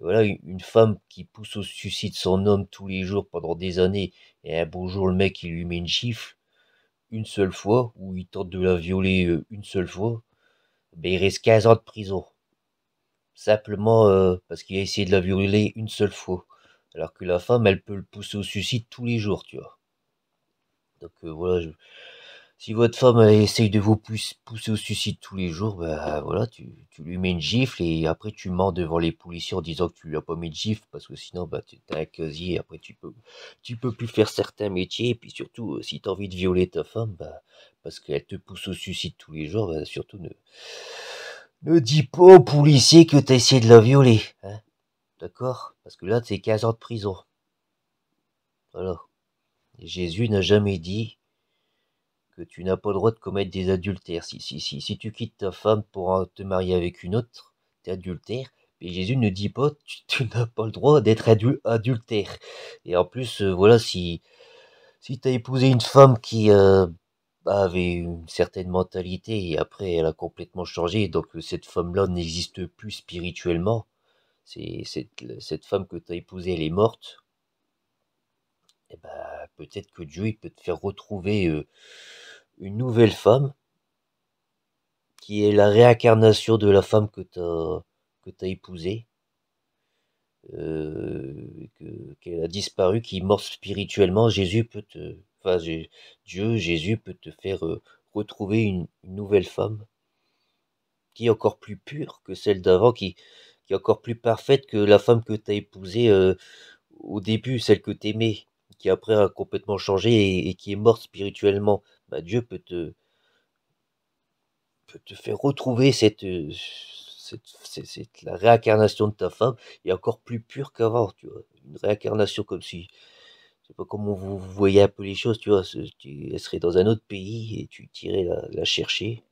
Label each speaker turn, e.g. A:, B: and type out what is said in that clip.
A: Voilà, une femme qui pousse au suicide son homme tous les jours pendant des années, et un beau jour, le mec, il lui met une gifle, une seule fois, ou il tente de la violer une seule fois, ben, il risque 15 ans de prison. Simplement parce qu'il a essayé de la violer une seule fois. Alors que la femme, elle peut le pousser au suicide tous les jours, tu vois. Donc voilà, si votre femme elle essaye de vous pousser au suicide tous les jours, bah voilà, tu lui mets une gifle et après tu mens devant les policiers en disant que tu lui as pas mis de gifle parce que sinon bah t'as un casier et après tu peux plus faire certains métiers et puis surtout si t'as envie de violer ta femme, bah parce qu'elle te pousse au suicide tous les jours, bah surtout ne dis pas aux policiers que t'as essayé de la violer, hein, d'accord? Parce que là c'est 15 ans de prison. Voilà. Et Jésus n'a jamais dit que tu n'as pas le droit de commettre des adultères. Si tu quittes ta femme pour te marier avec une autre, t'es adultère. Mais Jésus ne dit pas tu n'as pas le droit d'être adultère. Et en plus, voilà, si t'as épousé une femme qui avait une certaine mentalité et après elle a complètement changé, donc cette femme-là n'existe plus spirituellement. Cette femme que t'as épousée, elle est morte. Et ben peut-être que Dieu il peut te faire retrouver une nouvelle femme qui est la réincarnation de la femme que t'as épousée, qu'elle a disparu, qui est morte spirituellement. Jésus peut te faire retrouver une nouvelle femme qui est encore plus pure que celle d'avant, qui est encore plus parfaite que la femme que t'as épousée au début, celle que t'aimais, qui après a complètement changé et qui est morte spirituellement. Bah, Dieu peut te faire retrouver la réincarnation de ta femme et encore plus pure qu'avant, tu vois. Une réincarnation comme si, je sais pas comment vous voyez un peu les choses, tu vois. Elle serait dans un autre pays et tu irais la chercher.